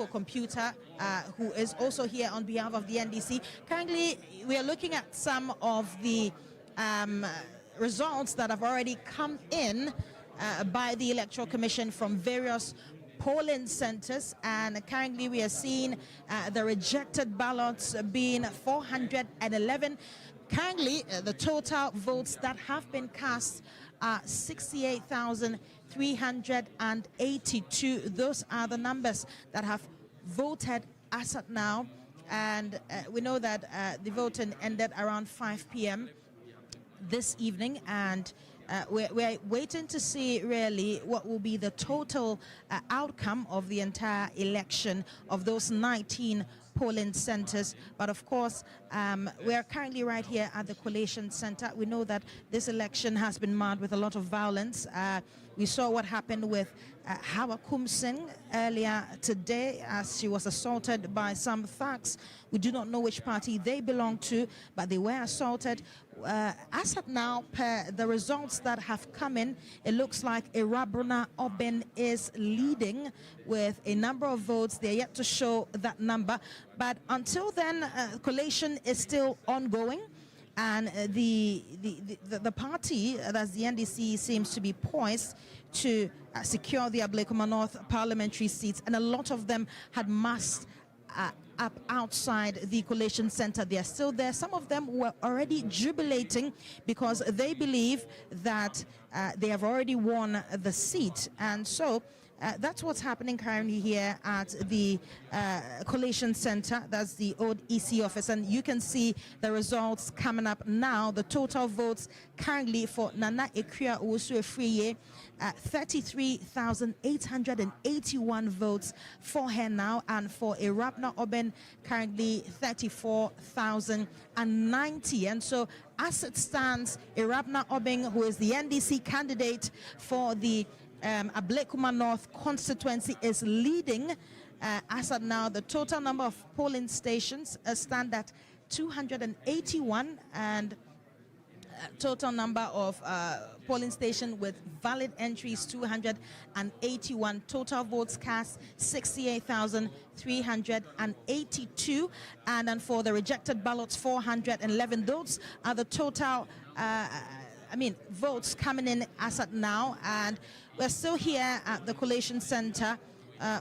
Tanko Computer, who is also here on behalf of the NDC. Currently, we are looking at some of the results that have already come in by the Electoral Commission from various polling centers, and currently we are seeing the rejected ballots being 411. Currently, the total votes that have been cast are 68,382. Those are the numbers that have voted as of now, and we know that the voting ended around 5 p.m. this evening, and we're waiting to see really what will be the total outcome of the entire election of those 19 polling centers. But of course, we are currently right here at the Collation Center. We know that this election has been marred with a lot of violence. We saw what happened with Hawa Kumsing earlier today as she was assaulted by some thugs. We do not know which party they belong to, but they were assaulted. As of now, per the results that have come in, it looks like Ablekuma Oben is leading with a number of votes. They're yet to show that number, but until then, collation is still ongoing, and the party, that's the NDC, seems to be poised to secure the Ablekuma North parliamentary seats, and a lot of them had massed up outside the collation center. They are still there. Some of them were already jubilating because they believe that they have already won the seat, and so that's what's happening currently here at the collation center. That's the old EC office, and you can see the results coming up now. The total votes currently for Nana Ekria Owusu-Afriyie, 33,881 votes for her now, and for Ablekuma Oben currently 34,090. And so as it stands, Ablekuma Oben, who is the NDC candidate for the Ablekuma North constituency, is leading. As of now, the total number of polling stations stand at 281, and total number of polling station with valid entries 281. Total votes cast 68,382, and then for the rejected ballots 411. Those are the total votes coming in as of now, and we're still here at the collation center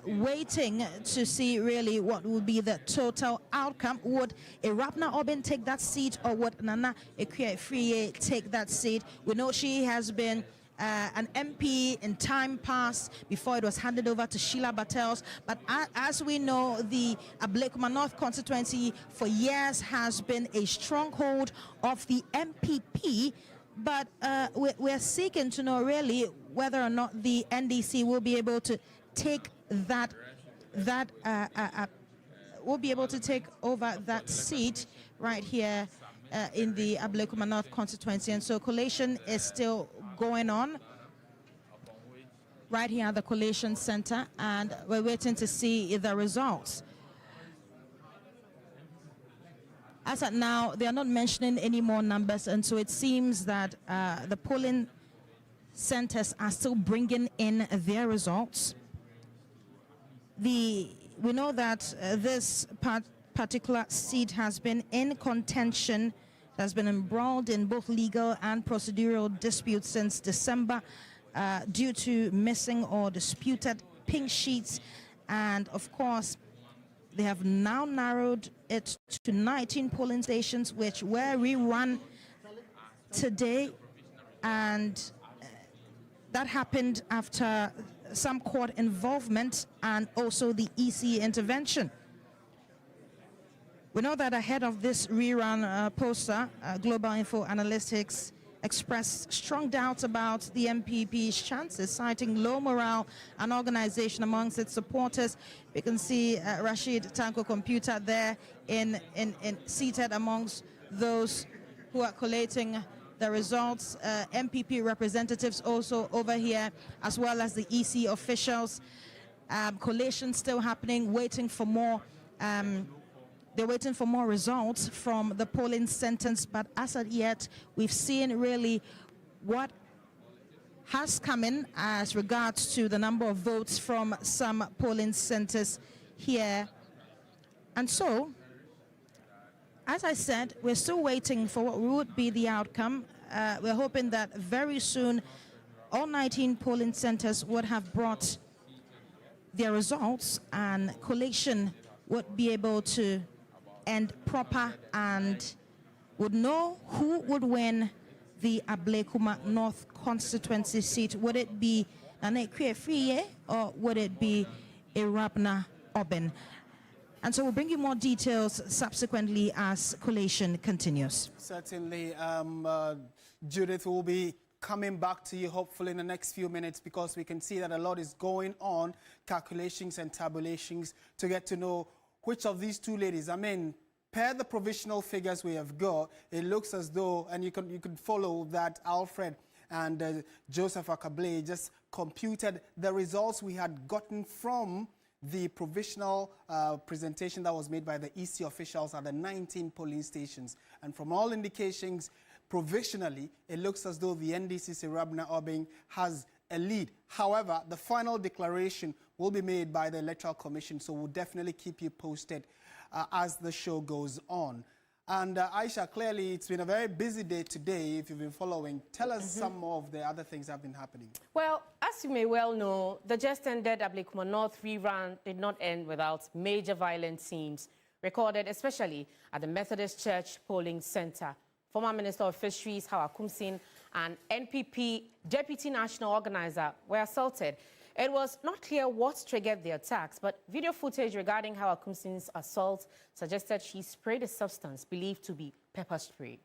waiting to see really what will be the total outcome. Would Ablekuma Oben take that seat, or would Nana Ekria-Afriyie take that seat? We know she has been an MP in time past before it was handed over to Sheila Battels, but as we know, the Ablekuma North constituency for years has been a stronghold of the MPP. But we're seeking to know really whether or not the NDC will be able to take will be able to take over that seat right here in the Ablekuma North constituency. And so collation is still going on right here at the collation center, and we're waiting to see the results. As of now, they are not mentioning any more numbers, and so it seems that the polling centers are still bringing in their results. We know that this particular seat has been in contention, has been embroiled in both legal and procedural disputes since December due to missing or disputed pink sheets, and of course, they have now narrowed it to 19 polling stations, which were rerun today, and that happened after some court involvement and also the EC intervention. We know that ahead of this rerun poster, Global Info Analytics expressed strong doubts about the MPP's chances, citing low morale and organization amongst its supporters. We can see Rashid Tanko Computer there seated amongst those who are collating the results. MPP representatives also over here, as well as the EC officials. Collation still happening, waiting for more. They're waiting for more results from the polling centers, but as of yet, we've seen really what has come in as regards to the number of votes from some polling centers here. And so, as I said, we're still waiting for what would be the outcome. We're hoping that very soon all 19 polling centers would have brought their results and collation would be able to end proper and would know who would win the Ablekuma North constituency seat. Would it be Nane Free or would it be Irabna Oben? And so we'll bring you more details subsequently as collation continues. Certainly, Judith will be coming back to you hopefully in the next few minutes, because we can see that a lot is going on, calculations and tabulations, to get to know which of these two ladies. I mean, per the provisional figures we have got, it looks as though, and you could follow that Alfred and Joseph Akable just computed the results we had gotten from the provisional presentation that was made by the EC officials at the 19 polling stations. And from all indications, provisionally, it looks as though the NDC's Irabna Obeng has a lead. However, the final declaration will be made by the Electoral Commission, so we'll definitely keep you posted as the show goes on. And Aisha, clearly it's been a very busy day today, if you've been following. Tell us some more of the other things that have been happening. Well, as you may well know, the just ended Ablekuma North rerun did not end without major violent scenes recorded, especially at the Methodist Church polling center. Former Minister of Fisheries Hawa Kumsin and NPP Deputy National Organizer were assaulted. It was not clear what triggered the attacks, but video footage regarding Hawa Kumsin's assault suggested she sprayed a substance believed to be pepper spray.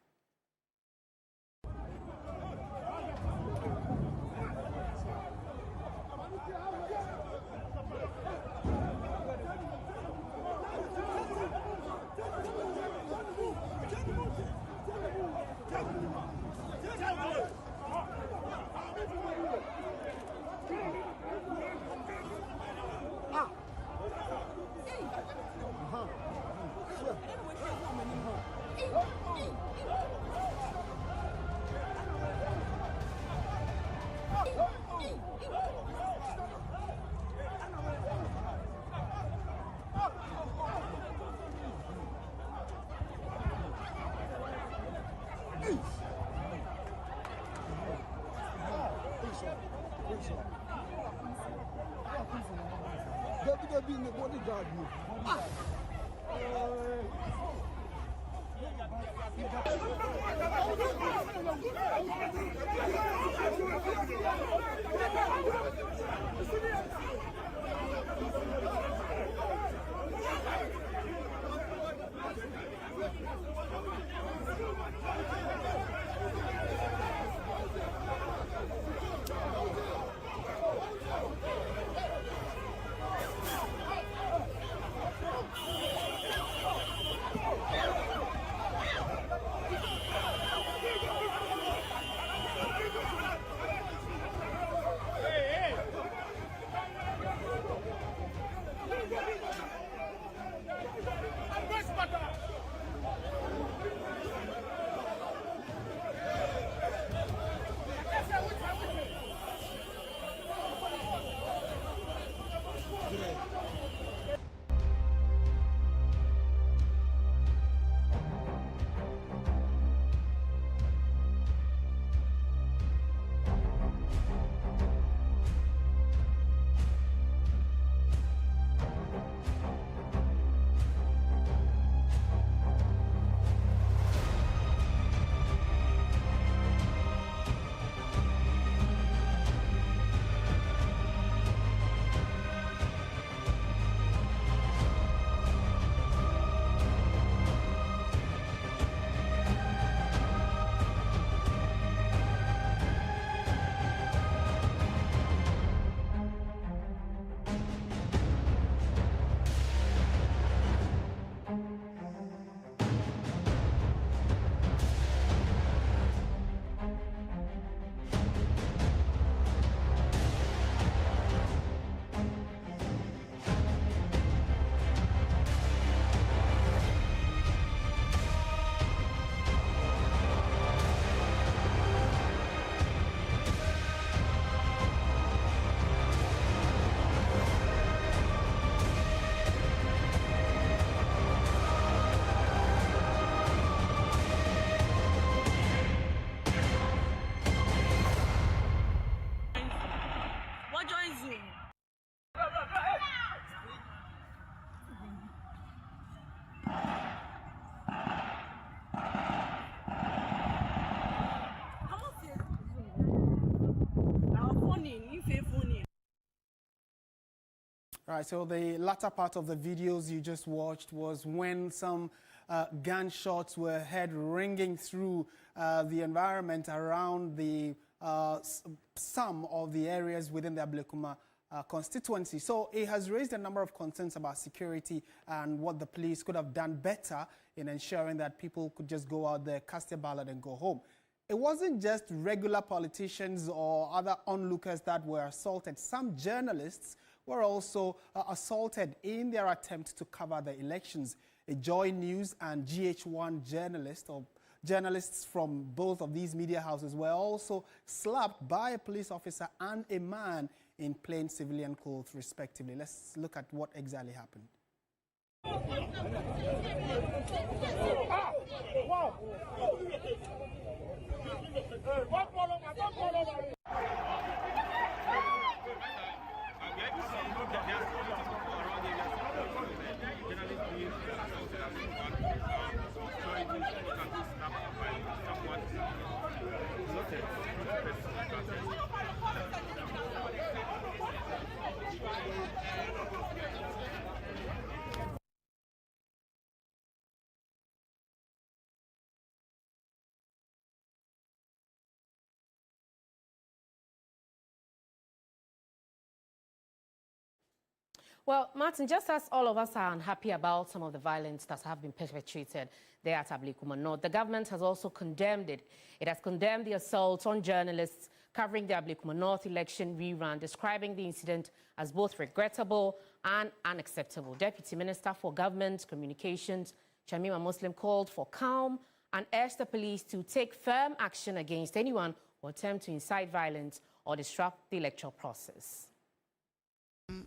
Right, so the latter part of the videos you just watched was when some gunshots were heard ringing through the environment around the some of the areas within the Ablekuma constituency. So it has raised a number of concerns about security and what the police could have done better in ensuring that people could just go out there, cast their ballot and go home. It wasn't just regular politicians or other onlookers that were assaulted. Some journalists were also assaulted in their attempt to cover the elections. A Joy News and GH1 journalists from both of these media houses were also slapped by a police officer and a man in plain civilian clothes, respectively. Let's look at what exactly happened. Well, Martin, just as all of us are unhappy about some of the violence that have been perpetrated there at Ablekuma North, the government has also condemned it. It has condemned the assaults on journalists covering the Ablekuma North election rerun, describing the incident as both regrettable and unacceptable. Deputy Minister for Government Communications, Shamima Muslim, called for calm and urged the police to take firm action against anyone who attempt to incite violence or disrupt the electoral process.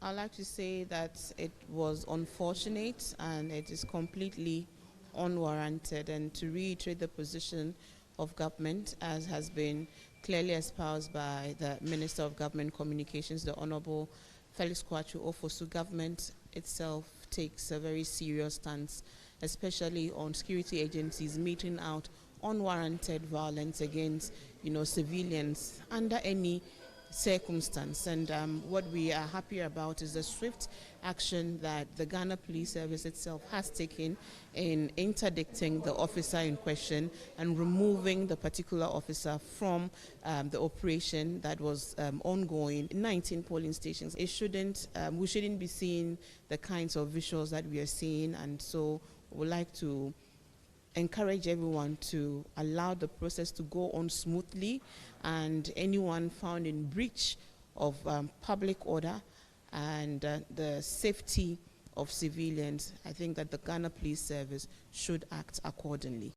I'd like to say that it was unfortunate and it is completely unwarranted, and to reiterate the position of government as has been clearly espoused by the Minister of Government Communications, the Honorable Felix Kwachu Ofosu. Government itself takes a very serious stance, especially on security agencies meting out unwarranted violence against, civilians under any circumstance. And what we are happy about is the swift action that the Ghana Police Service itself has taken in interdicting the officer in question and removing the particular officer from the operation that was ongoing in 19 polling stations. We shouldn't be seeing the kinds of visuals that we are seeing, and so we would like to encourage everyone to allow the process to go on smoothly, and anyone found in breach of public order and the safety of civilians, I think that the Ghana Police Service should act accordingly.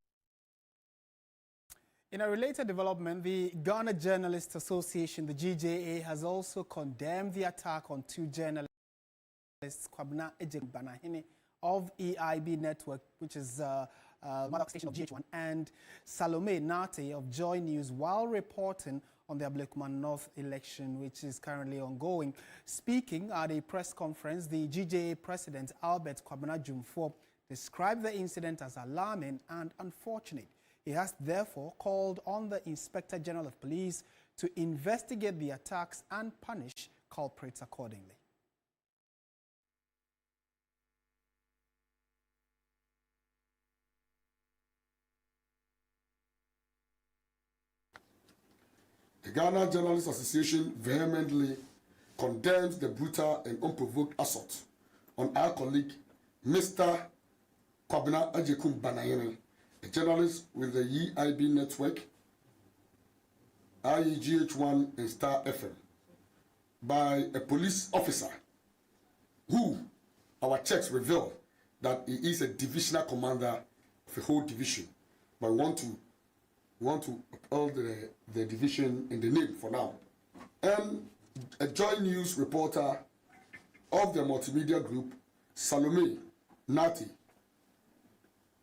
In a related development, the Ghana Journalists Association, the GJA, has also condemned the attack on two journalists, Kwabena Banahini of EIB Network, which is mother station of GH1, and Salome Nate of Joy News, while reporting on the Ablekuma North election, which is currently ongoing. Speaking at a press conference, the GJA president, Albert Kwabena Jumfo, described the incident as alarming and unfortunate. He has therefore called on the Inspector General of Police to investigate the attacks and punish culprits accordingly. The Ghana Journalists Association vehemently condemns the brutal and unprovoked assault on our colleague, Mr. Kwabena Banahini, a journalist with the EIB Network, IEGH1 and Star FM, by a police officer who, our checks reveal that he is a divisional commander of a whole division. But we want to uphold the division in the name for now. And a Joy News reporter of the multimedia group, Salome Nati,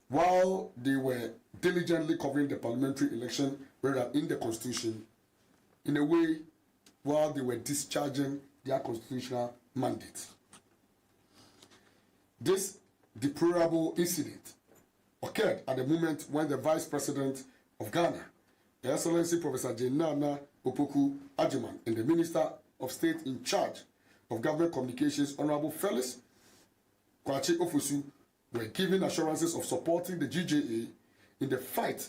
while they were diligently covering the parliamentary election rather in the constitution, in a way, while they were discharging their constitutional mandate. This deplorable incident occurred at the moment when the Vice President of Ghana, Her Excellency Professor Jenana Opoku Ajiman, and the Minister of State in charge of Government Communications, Honorable Felix Kwachi Ofosu, were given assurances of supporting the GJA in the fight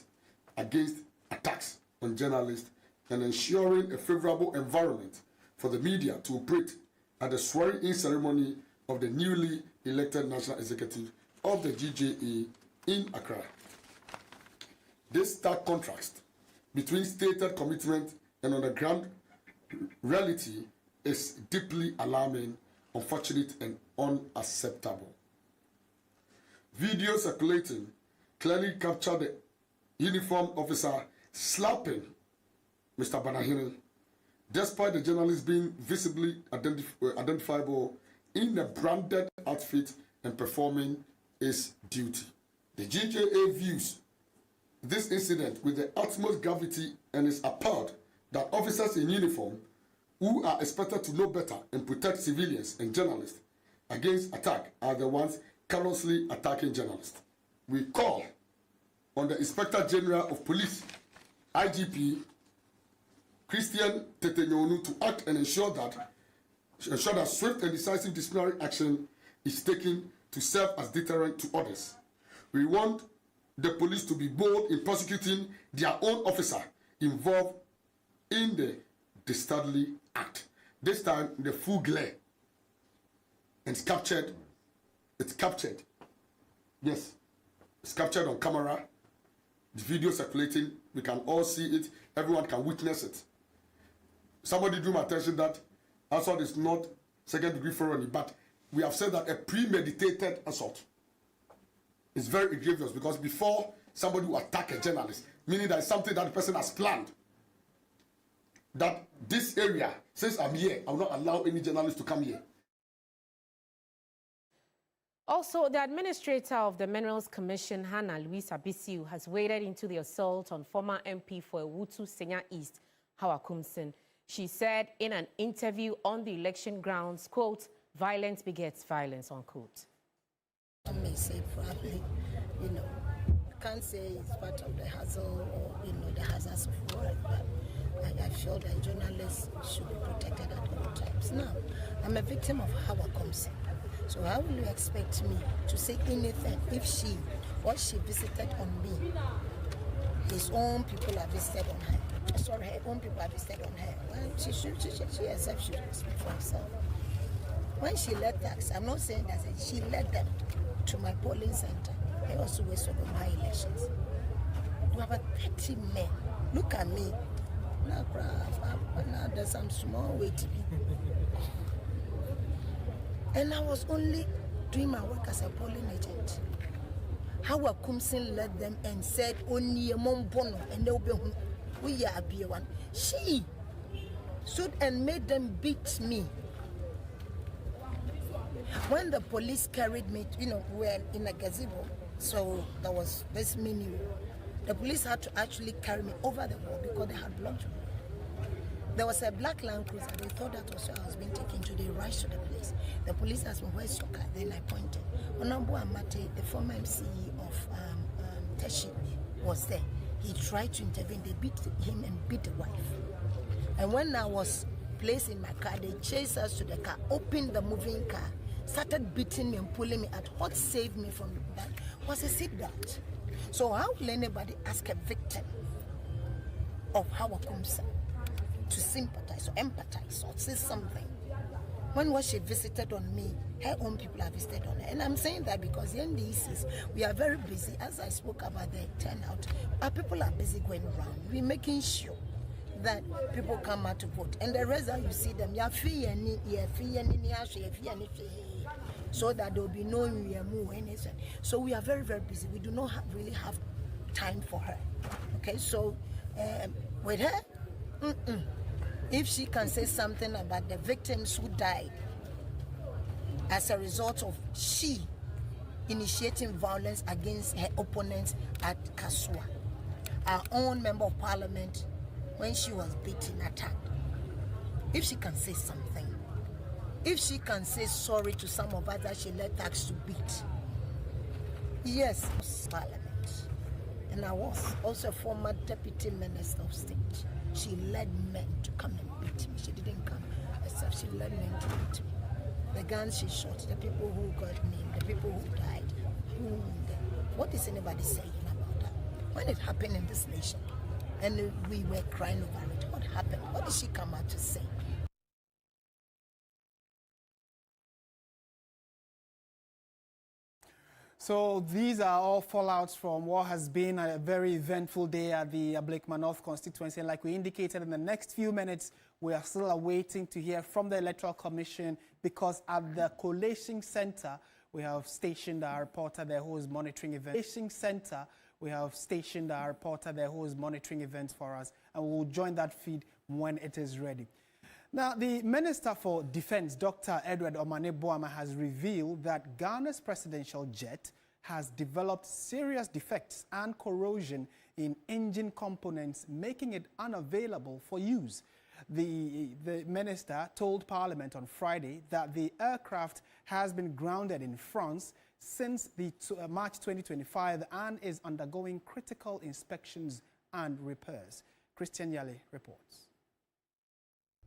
against attacks on journalists and ensuring a favorable environment for the media to operate at the swearing-in ceremony of the newly elected National Executive of the GJA in Accra. This stark contrast between stated commitment and on-the-ground reality is deeply alarming, unfortunate, and unacceptable. Video circulating clearly captured the uniformed officer slapping Mr. Banahini, despite the journalist being visibly identifiable in a branded outfit and performing his duty. The GJA views this incident with the utmost gravity and is appalled that officers in uniform who are expected to know better and protect civilians and journalists against attack are the ones callously attacking journalists. We call on the Inspector General of Police, IGP, Christian Tetenyonu, to act and ensure that swift and decisive disciplinary action is taken to serve as deterrent to others. We want the police to be bold in prosecuting their own officer involved in the dastardly act. This time, the full glare. And it's captured. It's captured. Yes. It's captured on camera. The video circulating. We can all see it. Everyone can witness it. Somebody drew my attention that assault is not second-degree felony, but we have said that a premeditated assault is very egregious, because before somebody will attack a journalist, meaning that it's something that the person has planned, that this area, since I'm here, I will not allow any journalist to come here. Also, the administrator of the Minerals Commission, Hannah Louise Abisiu, has waded into the assault on former MP for Ewutu Senya East, Hawakumsin. She said in an interview on the election grounds, quote, "Violence begets violence," unquote. I may say probably, can't say it's part of the hassle or, the hazards of war, but I feel that journalists should be protected at all times. Now, I'm a victim of Hawakumsin. So how will you expect me to say anything if what she visited on me, his own people have visited on her? Sorry, her own people have visited on her. Well, she herself should speak for herself. When she led tax, I'm not saying that she led them to my polling center. I also went over my elections. You have 30 men. Look at me. Now there's some small way to be. And I was only doing my work as a polling agent. Hawakumsin led them and said, "Only a mombono and they'll be we are one." She stood and made them beat me. When the police carried me, we were in a gazebo, so there was this mini. The police had to actually carry me over the wall because they had blocked me. There was a black Land Cruiser. They thought that was where I was being taken to. They rushed to the place. The police asked me, "Where's your car?" Then I pointed. Onambu Amate, the former MCE of Teshi, was there. He tried to intervene. They beat him and beat the wife. And when I was placed in my car, they chased us to the car, opened the moving car, started beating me and pulling me out. What saved me from that was a seatbelt. So how will anybody ask a victim of Hawakumsa to sympathize or empathize or say something when what she visited on me, her own people have visited on her? And I'm saying that because the NDCs, we are very busy. As I spoke about the turnout, our people are busy going around. We're making sure that people come out to vote. And the rest that you see them, so that there will be no anything. So we are very, very busy. We do not really have time for her. Okay, so with her, if she can say something about the victims who died as a result of she initiating violence against her opponents at Kasua, our own member of parliament, when she was beaten, attacked, if she can say something, if she can say sorry to some of us that she led tax to beat, yes, parliament. And I was also a former deputy minister of state. She led men to come and beat me. She didn't come as herself, she led men to it. The guns she shot, the people who got named, the people who died, who wounded. What is anybody saying about that? When it happened in this nation, and we were crying over it, what happened? What did she come out to say? So these are all fallouts from what has been a very eventful day at the Ablekuma North constituency. And like we indicated, in the next few minutes, we are still awaiting to hear from the Electoral Commission, because at the collation center, we have stationed our reporter there who is monitoring events. We have stationed our reporter there who is monitoring events for us, and we will join that feed when it is ready. Now, the Minister for Defense, Dr. Edward Omane-Boamah, has revealed that Ghana's presidential jet has developed serious defects and corrosion in engine components, making it unavailable for use. The minister told Parliament on Friday that the aircraft has been grounded in France since March 2025 and is undergoing critical inspections and repairs. Christian Yale reports.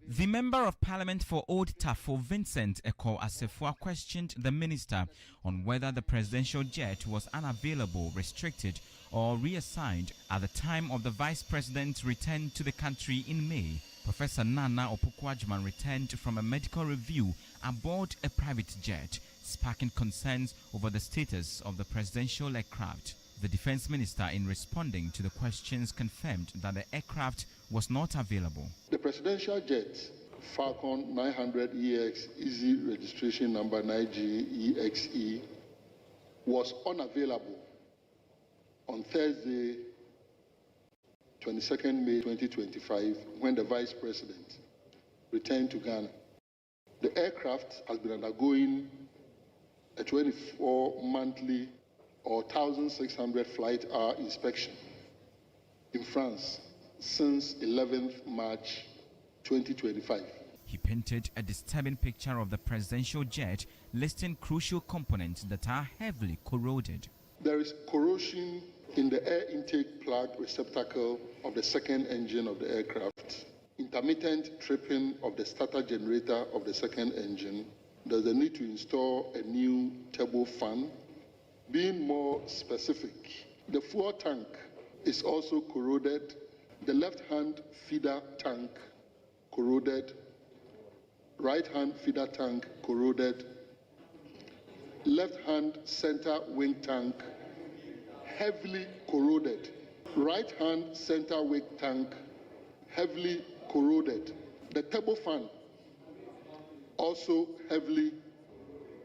The Member of Parliament for Old Tafo, Vincent Eko Asefua, questioned the minister on whether the presidential jet was unavailable, restricted or reassigned at the time of the Vice President's return to the country in May. Professor Nana Opoku-Agyeman returned from a medical review aboard a private jet, sparking concerns over the status of the presidential aircraft. The Defense Minister, in responding to the questions, confirmed that the aircraft was not available. The presidential jet, Falcon 900 EX, easy registration number 9GEXE, was unavailable on Thursday, 22nd May 2025, when the Vice President returned to Ghana. The aircraft has been undergoing a 24-monthly or 1,600 flight hour inspection in France since 11th March 2025. He painted a disturbing picture of the presidential jet, listing crucial components that are heavily corroded. There is corrosion in the air intake plug receptacle of the second engine of the aircraft, intermittent tripping of the starter generator of the second engine. There's a need to install a new turbo fan. Being more specific, the fuel tank is also corroded, the left-hand feeder tank corroded, right-hand feeder tank corroded, left-hand center wing tank heavily corroded, right-hand center wing tank heavily corroded. The turbo fan also heavily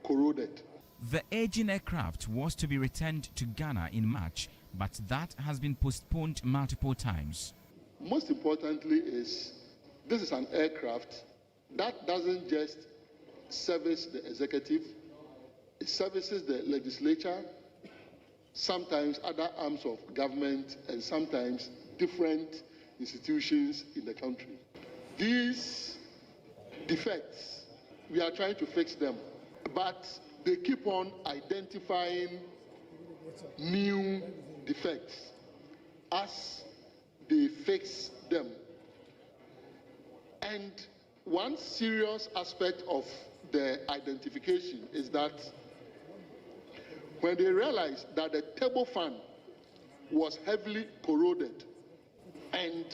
corroded. The aging aircraft was to be returned to Ghana in March, but that has been postponed multiple times. Most importantly is, this is an aircraft that doesn't just service the executive, it services the legislature, sometimes other arms of government, and sometimes different institutions in the country. These defects, we are trying to fix them, but they keep on identifying new defects as they fix them. And one serious aspect of the identification is that when they realized that the turbofan was heavily corroded and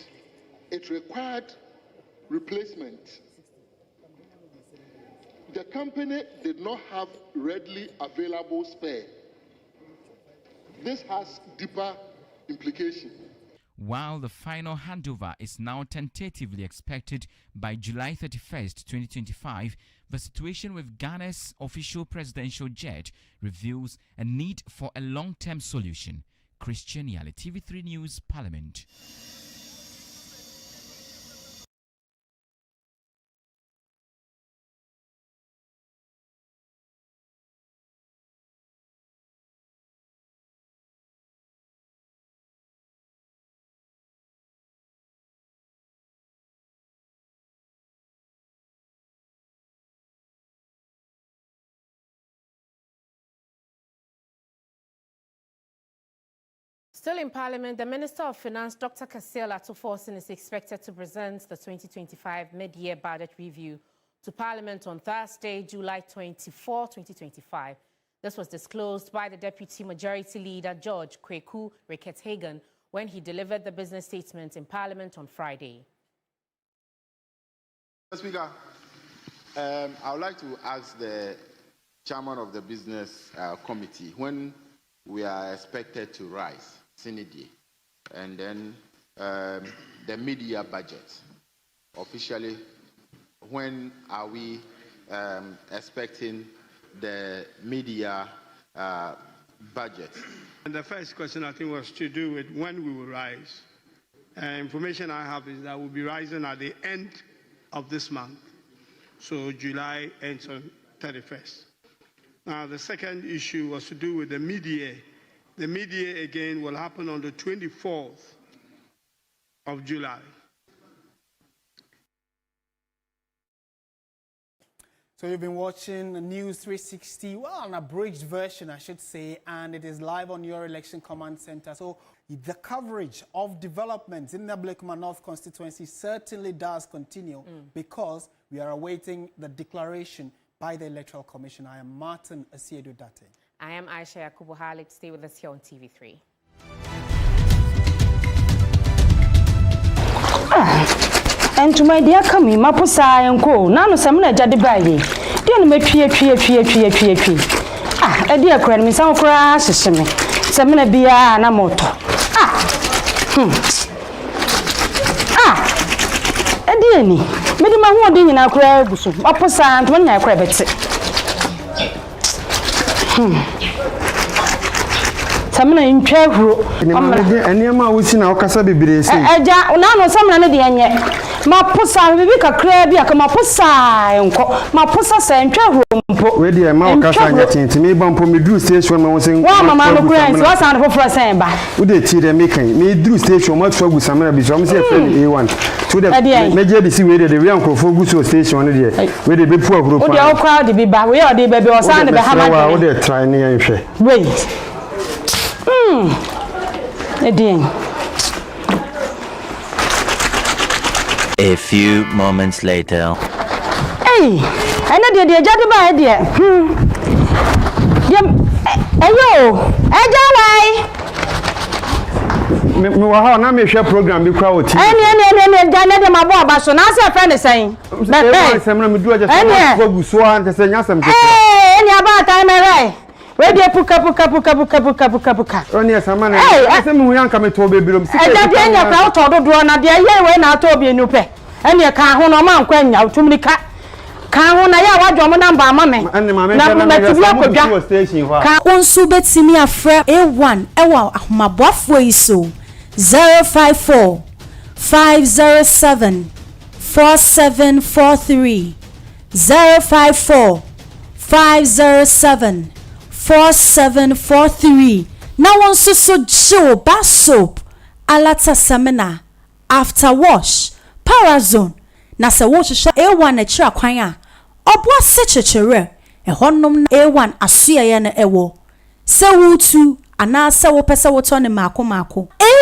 it required replacement, the company did not have readily available spare. This has deeper implications. While the final handover is now tentatively expected by July 31st, 2025, the situation with Ghana's official presidential jet reveals a need for a long-term solution. Christian Yale, TV3 News, Parliament. Still in Parliament, the Minister of Finance, Dr. Kasiel Atuforsen, is expected to present the 2025 mid-year budget review to Parliament on Thursday, July 24, 2025. This was disclosed by the Deputy Majority Leader, George Kweku Rickethagen, when he delivered the business statement in Parliament on Friday. Mr. Speaker, I would like to ask the chairman of the business committee when we are expected to rise, Sinidi, and then the media budget. Officially, when are we expecting the media budget? And the first question I think was to do with when we will rise. Information I have is that we'll be rising at the end of this month. So July ends on 31st. Now the second issue was to do with the media. The media again will happen on the 24th of July. So you've been watching News 360, well, an abridged version, I should say, and it is live on your election command center. So the coverage of developments in the Ablekuma North constituency certainly does continue because we are awaiting the declaration by the Electoral Commission. I am Martin Asiedu Date. I am Aisha Yakubu Halik. Stay with us here on TV3. And to my dear coming, Mapusa and Co. Nano Samina Jadibaye. Dear me, a dear crane, Miss Ankra, Sissimi. Samina Bia, Namoto. A dear me. Medima wondering in our crab, Mapusa and when I crab it. Samina in Chevu. And Yama was in our Casabi. Nano Samana de Mapusa, we can crab ya Mapusa, Mapusa and Chevu. Where the amount of getting to me, bump me drew station when I was saying, well, Mamma Grants was out for a samba. Would they tea the making? Me drew station much for with some Bishop A1 to the major DC where the Rianco for Gusso station where the big poor group. All crowd to be back. We are the baby or son of the Hammer. They're trying to wait. A few moments later. Hey, I know the Jadiba idea. Ayo, How na me share program be crowd. Any Janet my boy, so now say friend is saying. But some me do just for Gusso and say nyasam. Hey, any about time right. Where dey puka. Only some man. I say me yan come to baby room. I don't dey nya crowd to do na dey here we na to be nupe. Any ka ho no man kwanya utumika. Kan ho na ya wadwo number ama me. Na matibia kodwa. Kan onsu betimi afre A1 ewa ahomabofo iso 054 507 4743 054 507 4743 na wonsu so Joe bar soap alata seminar after wash power zone na se wo hwehwe A1 na kira kwan a obwa se chechere ehonnom A1 asuye na ewo se wutu ana se wo pese wo to ne mako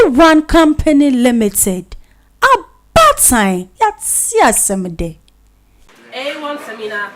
A1 Company Limited abatan yatsi asemde A1 seminar.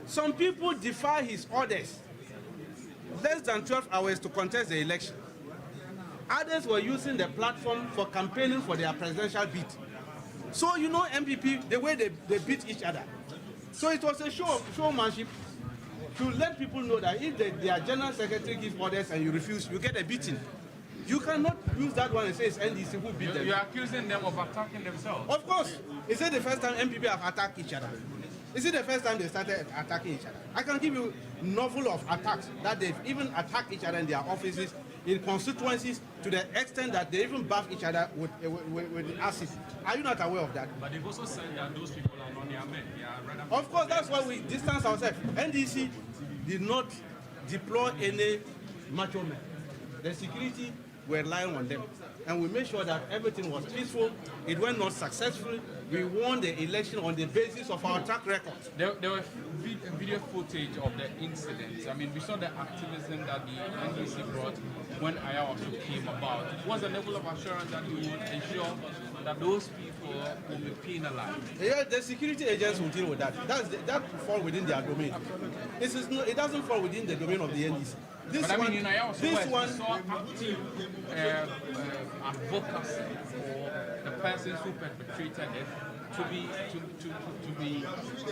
Some people defy his orders. Less than 12 hours to contest the election. Others were using the platform for campaigning for their presidential bid. So you know MPP, the way they beat each other. So it was a showmanship to let people know that if their general secretary gives orders and you refuse, you get a beating. You cannot use that one and say it's NDC who beat them. You're accusing them of attacking themselves. Of course. Is it the first time MPP have attacked each other? Is it the first time they started attacking each other? I can give you a novel of attacks that they've even attacked each other in their offices, in constituencies, to the extent that they even buff each other with acid. Are you not aware of that? But they've also said that those people are not their men. Of course, that's why we distance ourselves. NDC did not deploy any macho men. The security were relying on them. And we made sure that everything was peaceful. It went not successful. We won the election on the basis of our track record. There were video footage of the incidents. I mean, we saw the activism that the NDC brought when Ayawaso came about. What's the level of assurance that we would ensure that those people will be penalized? Yeah, the security agents will deal with that. That will fall within their domain. It doesn't fall within the domain of the NDC. This but one, I mean, this one saw active advocacy for the persons who perpetrated it to be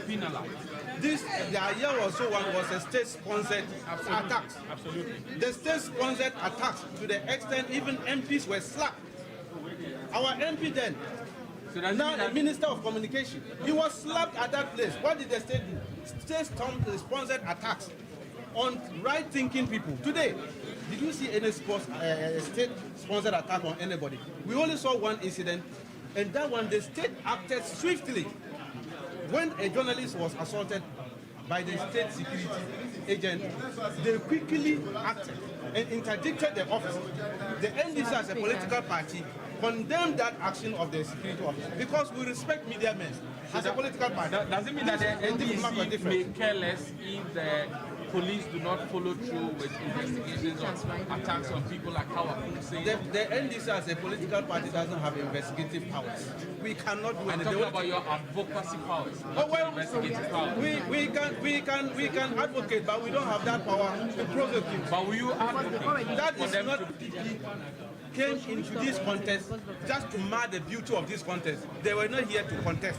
penalized. The Ayawaso one was a state-sponsored attack. Absolutely. The state-sponsored attacks to the extent even MPs were slapped. Our MP then, now the Minister of Communication, he was slapped at that place. What did the state do? State-sponsored attacks on right-thinking people. Today, did you see any state-sponsored attack on anybody? We only saw one incident, and that one, the state acted swiftly. When a journalist was assaulted by the state security agent, they quickly acted and interdicted the office. The NDC as a political party condemned that action of the security officer because we respect media men as a political party. Does it mean that the NDC may care less if the police do not follow through with investigations of attacks on people like Ablekuma? The NDC as a political party doesn't have investigative powers. We cannot do anything. I'm talking about your advocacy powers. Oh well, investigative powers. We can advocate, but we don't have that power to prosecute. But will you advocate? That is not PPP came into this contest just to mar the beauty of this contest. They were not here to contest.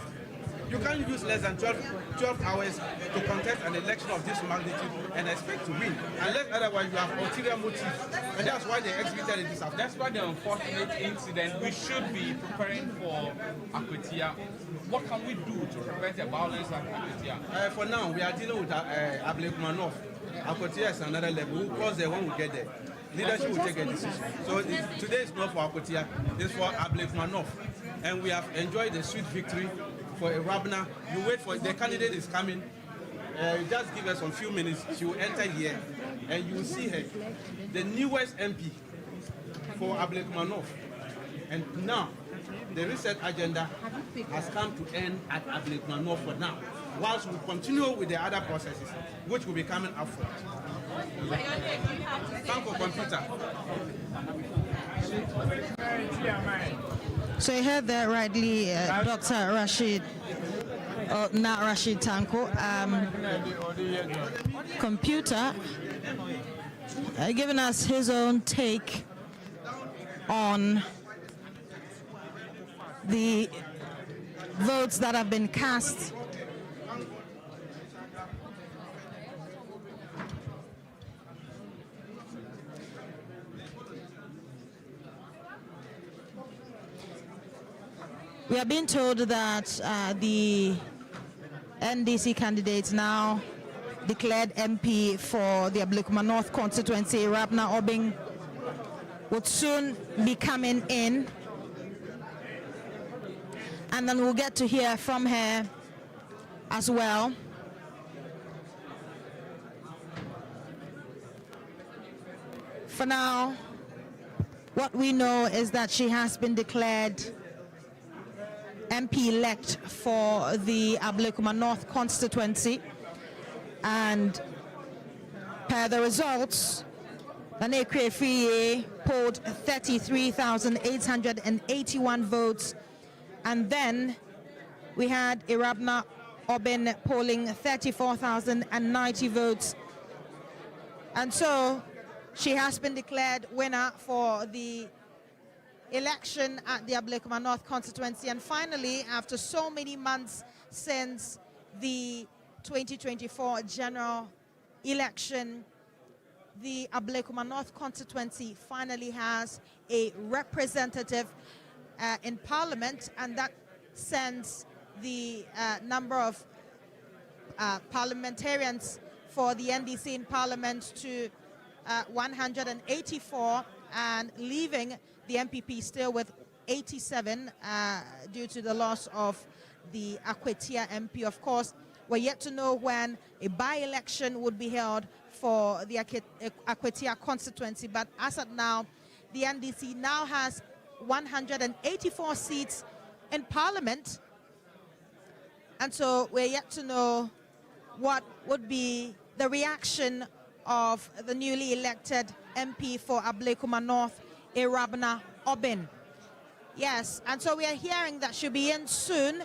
You can't use less than 12 hours to contest an election of this magnitude and expect to win, unless otherwise you have ulterior motives. And that's why they executed it this afternoon. That's why the unfortunate incident, we should be preparing for Akwetia. What can we do to prevent the violence at Akwetia? For now, we are dealing with Ablekuma North. Akwetia is another level. We'll cross there when we get there. Leadership will take a decision. So today is not for Akwetia, it's for Ablekuma North. And we have enjoyed a sweet victory for a Rabna. You wait for the candidate is coming. Just give us some few minutes. She will enter here, and you will see her, the newest MP for Ablekuma North. And now, the research agenda has come to end at Ablekuma North for now, whilst we continue with the other processes, which will be coming up front. Thank you, computer. So you heard that rightly, Dr. Rashid, not Rashid Tanko, computer, giving us his own take on the votes that have been cast. We are being told that the NDC candidates now declared MP for the Ablekuma North constituency, Rabna Obing, would soon be coming in. And then we'll get to hear from her as well. For now, what we know is that she has been declared MP-elect for the Ablekuma North constituency, and per the results, Nane Krefie polled 33,881 votes, and then we had Irabna Obin polling 34,090 votes. And so she has been declared winner for the election at the Ablekuma North constituency. And finally, after so many months since the 2024 general election, the Ablekuma North constituency finally has a representative in Parliament, and that sends the number of parliamentarians for the NDC in Parliament to 184, and leaving the MPP still with 87 due to the loss of the Akwetia MP. Of course, we're yet to know when a by-election would be held for the Akwetia constituency, but as of now, the NDC now has 184 seats in Parliament, and so we're yet to know what would be the reaction of the newly elected MP for Ablekuma North, Irabna Obin. Yes, and so we are hearing that she'll be in soon,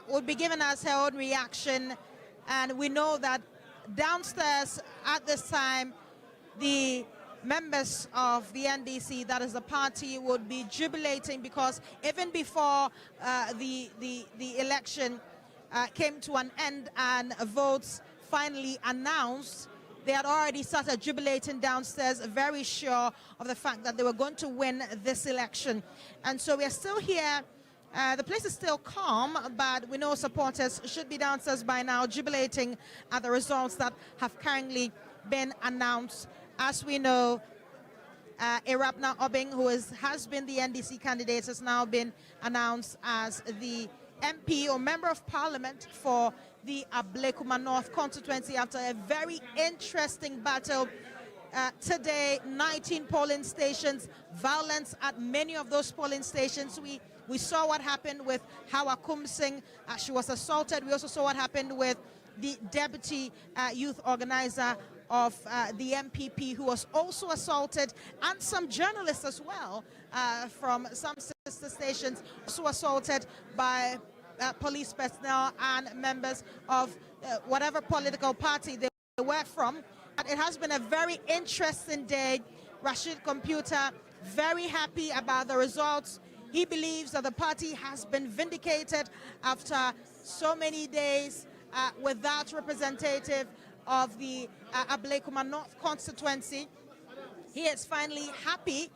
will be giving us her own reaction, and we know that downstairs at this time, the members of the NDC, that is the party, would be jubilating, because even before the election came to an end and votes finally announced, they had already started jubilating downstairs, very sure of the fact that they were going to win this election. And so we are still here. The place is still calm, but we know supporters should be downstairs by now, jubilating at the results that have currently been announced. As we know, Irabna Obin, who has been the NDC candidate, has now been announced as the MP or Member of Parliament for the Ablekuma North constituency after a very interesting battle. Today, 19 polling stations, violence at many of those polling stations. We saw what happened with Hawa Kumsing. She was assaulted. We also saw what happened with the deputy youth organizer of the MPP, who was also assaulted, and some journalists as well from some sister stations also assaulted by police personnel and members of whatever political party they were from. It has been a very interesting day. Rashid Computer, very happy about the results. He believes that the party has been vindicated after so many days without representative of the Ablekuma North constituency. He is finally happy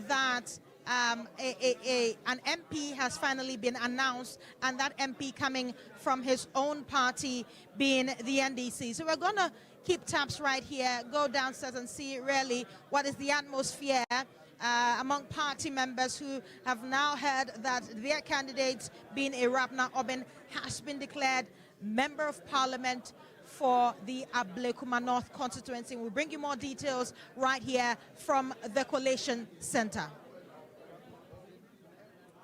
that an MP has finally been announced, and that MP coming from his own party, being the NDC. So we're going to keep tabs right here, go downstairs and see really what is the atmosphere among party members who have now heard that their candidate, being Irabna Obin, has been declared Member of Parliament for the Ablekuma North constituency. We'll bring you more details right here from the Collation Center.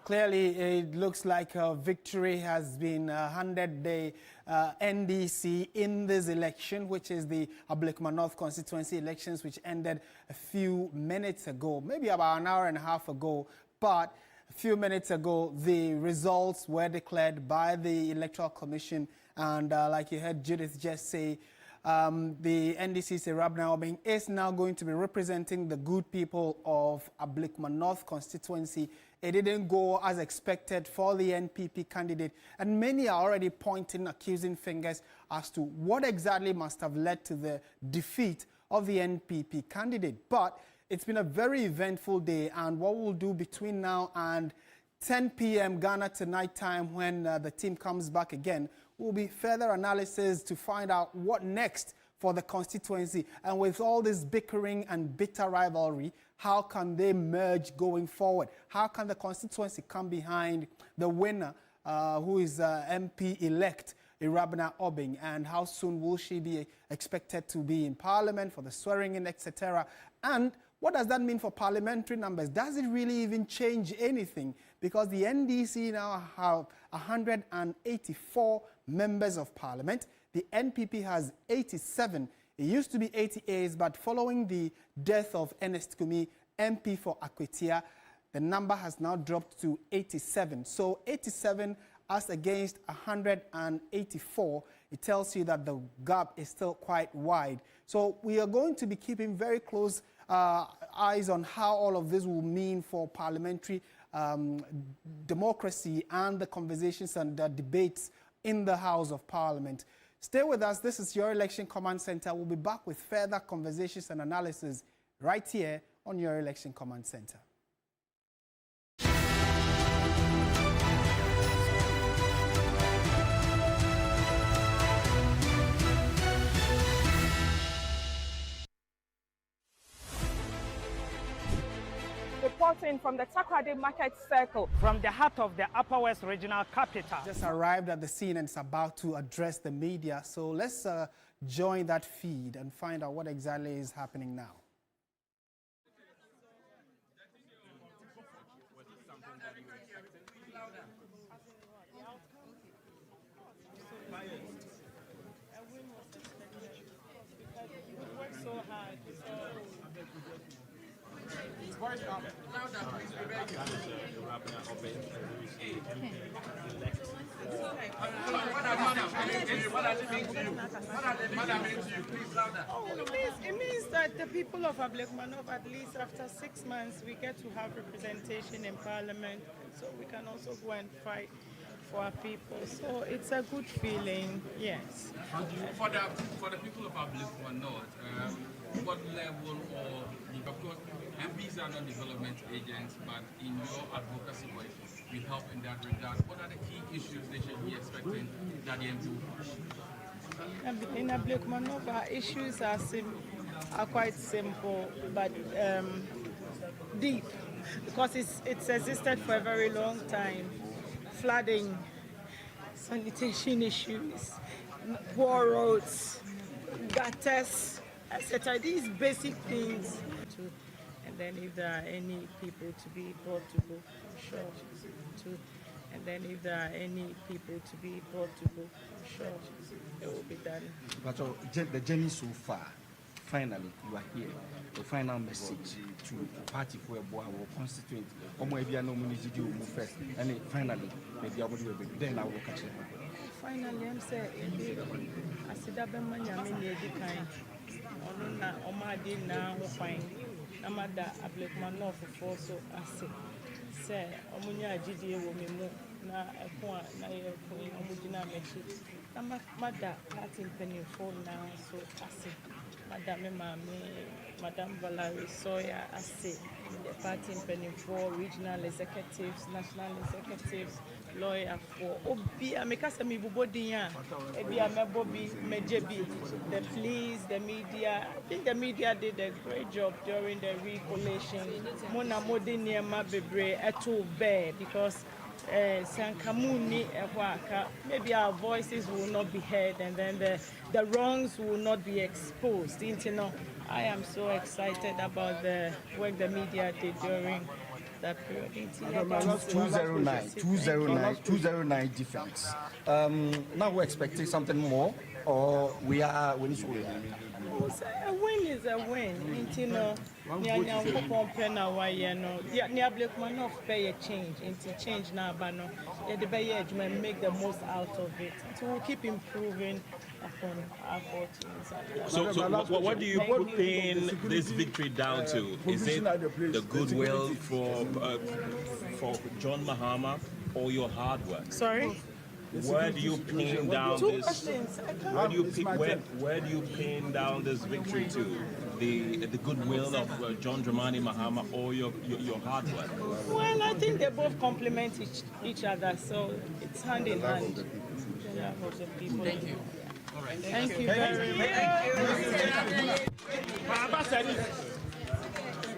Clearly, it looks like a victory has been handed the NDC in this election, which is the Ablekuma North constituency elections, which ended a few minutes ago, maybe about an hour and a half ago. But a few minutes ago, the results were declared by the Electoral Commission. And like you heard Judith just say, the NDC's Irabna Obin is now going to be representing the good people of Ablekuma North constituency. It didn't go as expected for the NPP candidate, and many are already pointing accusing fingers as to what exactly must have led to the defeat of the NPP candidate. But it's been a very eventful day, and what we'll do between now and 10 p.m. Ghana tonight time, when the team comes back again, will be further analysis to find out what next for the constituency. And with all this bickering and bitter rivalry, how can they merge going forward? How can the constituency come behind the winner, who is MP-elect Irabna Obin, and how soon will she be expected to be in Parliament for the swearing-in, etc.? And what does that mean for parliamentary numbers? Does it really even change anything? Because the NDC now have 184 members of Parliament. The NPP has 87. It used to be 88, but following the death of Ernest Kumi, MP for Akwetia, the number has now dropped to 87. So 87 as against 184. It tells you that the gap is still quite wide. So we are going to be keeping very close eyes on how all of this will mean for parliamentary democracy and the conversations and the debates in the House of Parliament. Stay with us. This is your Election Command Center. We'll be back with further conversations and analysis right here on your Election Command Center. Reporting from the Takoradi Market Circle, from the heart of the Upper West Regional Capital. Just arrived at the scene and is about to address the media. So let's join that feed and find out what exactly is happening now. It means that the people of Ablekuma, at least after 6 months, we get to have representation in Parliament, so we can also go and fight for our people. So it's a good feeling, yes. For the people of Ablekuma North, what level or, of course, MPs are not development agents, but in your advocacy work, we help in that regard. What are the key issues they should be expecting that the MP will? In Ablekuma North, our issues are quite simple, but deep, because it's existed for a very long time. Flooding, sanitation issues, poor roads, gutters, etc. These basic things. And then if there are any people to be brought to book, sure. And then if there are any people to be brought to book, sure, it will be done. But the journey so far, finally, you are here. The final message to the party for our constituent, or maybe I know we need to do first, and finally, maybe I will do it, then I will catch it. Finally, I'm saying, I said, I've been money, I mean, the kind. On my day now, we'll find. I'm at that Ablekuma North for so I say, Omunya GDA will be more. Na ekwa na yekuni omudina mechi na mada party penny for now so ase Madam Valerie Sawyer ase the party penny for regional executives, national executives, lawyer for obi amekasa mi bubodiya ebi amebobi mejebi, the police, the media. I think the media did a great job during the recollation. Mona modini ma bebre eto bear because maybe our voices will not be heard, and then the wrongs will not be exposed. I am so excited about the work the media did during that period. 209 defense. Now we're expecting something more, or we are winning. A win is a win. Pay a change now, but no, make the most out of it. So we'll keep improving upon our fortunes. So what do you pin this victory down to? Is it the goodwill for John Mahama or your hard work? Sorry? Where do you pin down this? Where do you pin down this victory to? The goodwill of John Dramani Mahama or your hard work? Well, I think they both complement each other, so it's hand in hand. Thank you. All right. Thank you very much.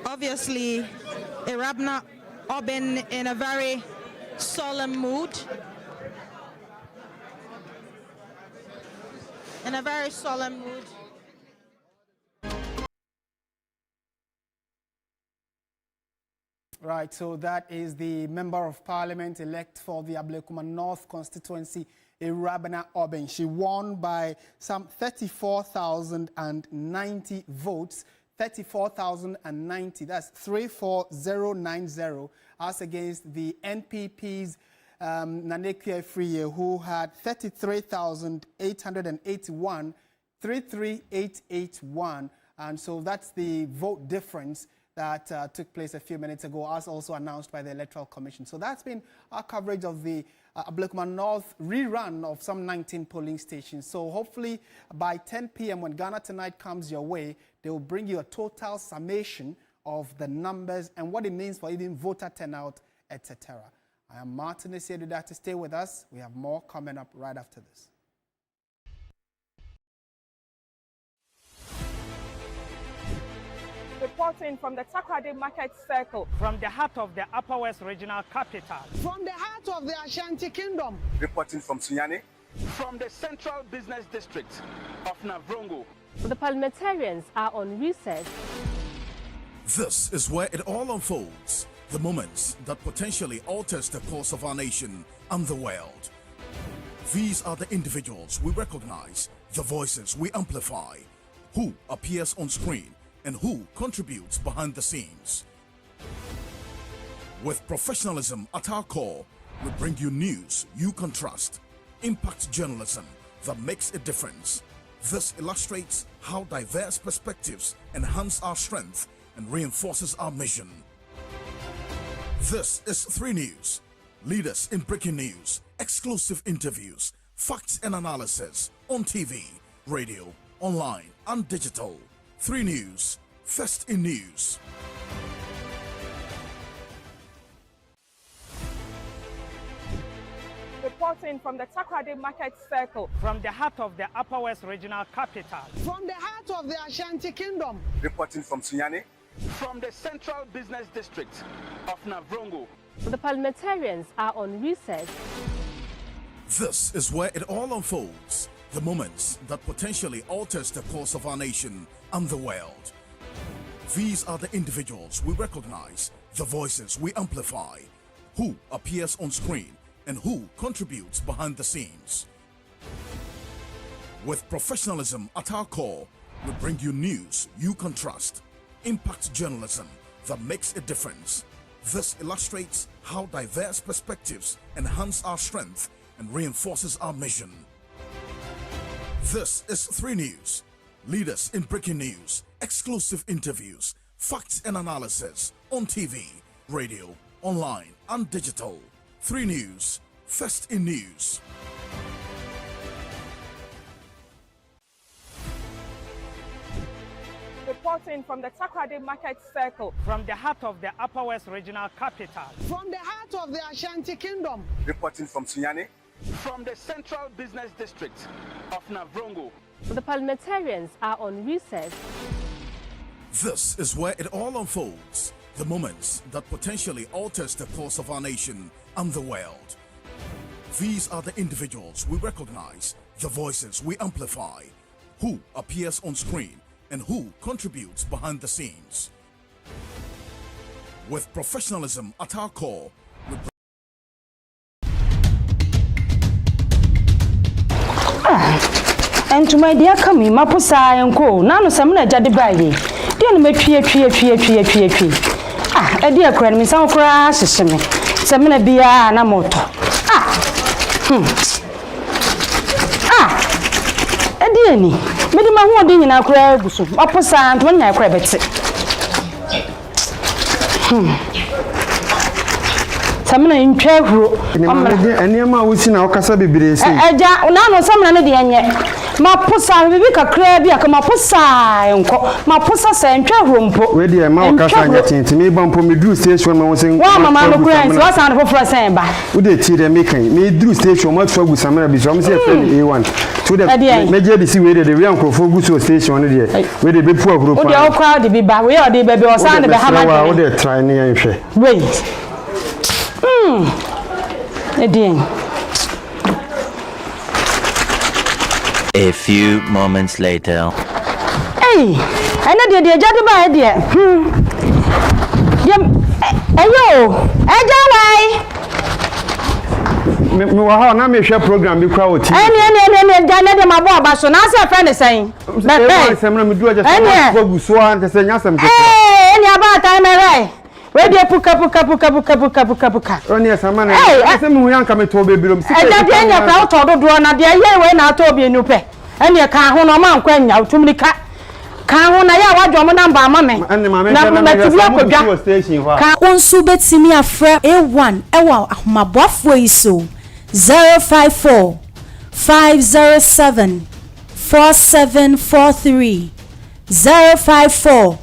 Obviously, Irabna Oben in a very solemn mood. In a very solemn mood. Right, so that is the Member of Parliament elect for the Ablekuma North constituency, Irabna Oben. She won by some 34,090 votes. 34,090, that's 34090, as against the NPP's Nanekia Free, who had 33,881, 33881. And so that's the vote difference that took place a few minutes ago, as also announced by the Electoral Commission. So that's been our coverage of the Ablekuma North rerun of some 19 polling stations. So hopefully by 10 p.m. when Ghana Tonight comes your way, they will bring you a total summation of the numbers and what it means for even voter turnout, etc. I am Martin Esieduda. To stay with us. We have more coming up right after this. Reporting from the Takoradi Market Circle, from the heart of the Upper West Regional Capital. From the heart of the Ashanti Kingdom. Reporting from Sunyani. From the Central Business District of Navrongo. The parliamentarians are on recess. This is where it all unfolds. The moments that potentially alters the course of our nation and the world. These are the individuals we recognize, the voices we amplify, who appears on screen and who contributes behind the scenes. With professionalism at our core, we bring you news you can trust, impact journalism that makes a difference. This illustrates how diverse perspectives enhance our strength and reinforces our mission. This is 3 News, leaders in breaking news, exclusive interviews, facts and analysis on TV, radio, online and digital. 3 News, first in news. Reporting from the Takoradi Market Circle, from the heart of the Upper West Regional Capital. From the heart of the Ashanti Kingdom. Reporting from Sunyani. From the Central Business District of Navrongo. The parliamentarians are on recess. This is where it all unfolds. The moments that potentially alters the course of our nation and the world. These are the individuals we recognize, the voices we amplify, who appears on screen and who contributes behind the scenes. With professionalism at our core, we bring you news you can trust, impact journalism that makes a difference. This illustrates how diverse perspectives enhance our strength and reinforces our mission. This is 3 News, leaders in breaking news, exclusive interviews, facts and analysis on TV, radio, online and digital. 3 News, first in news. Reporting from the Takoradi Market Circle, from the heart of the Upper West Regional Capital. From the heart of the Ashanti Kingdom. Reporting from Sunyani. From the Central Business District of Navrongo. The parliamentarians are on recess. This is where it all unfolds. The moments that potentially alters the course of our nation and the world. These are the individuals we recognize, the voices we amplify, who appears on screen and who contributes behind the scenes. With professionalism at our core, we and to my dear coming, Mapusa and Co. Nano Samina Jadibaye. Dear me, Pia. Ah, a dear friend, Miss Alfra, Sissimi. Samina Bia, Namoto. A dear me. Maybe my one in our crab, Mapusa and one I crab it. Samina in Trevor. And your mouth was in our Casabi. No, Samina the Anya. Mapusa, we can crab ya Mapusa, Mapusa Centre Rumpo. Where the amount of getting to me bump me drew station when I was saying, Mamma Grants, what's on for Samba? Would they see the making? Me drew station much for with some Bishop A1. To the major see where the Rianco for Gusso station where the big poor group. All crowd to be back. We are the baby or son of the Hammer. They're trying to wait. Again. A few moments later. Hey, I know the Jadiba idea. Ayo, Ajawai. Me share program be crowd. Any Janet my boy, so now say friend is saying. Hey, any about time right. Where dey puka. Oni asamana. Ese mu yan ka me to bebirom. Eda dey nya pra to dodo na dey ye we na to obienu pe. Ene ka ho no ma nkwa nya utumni ka. Ka ho na ya wadwo mo namba ama me. Na metibi akodwa. Ka onsu betimi afre A1 ewa ahomabofo yi so 054 507 4743 054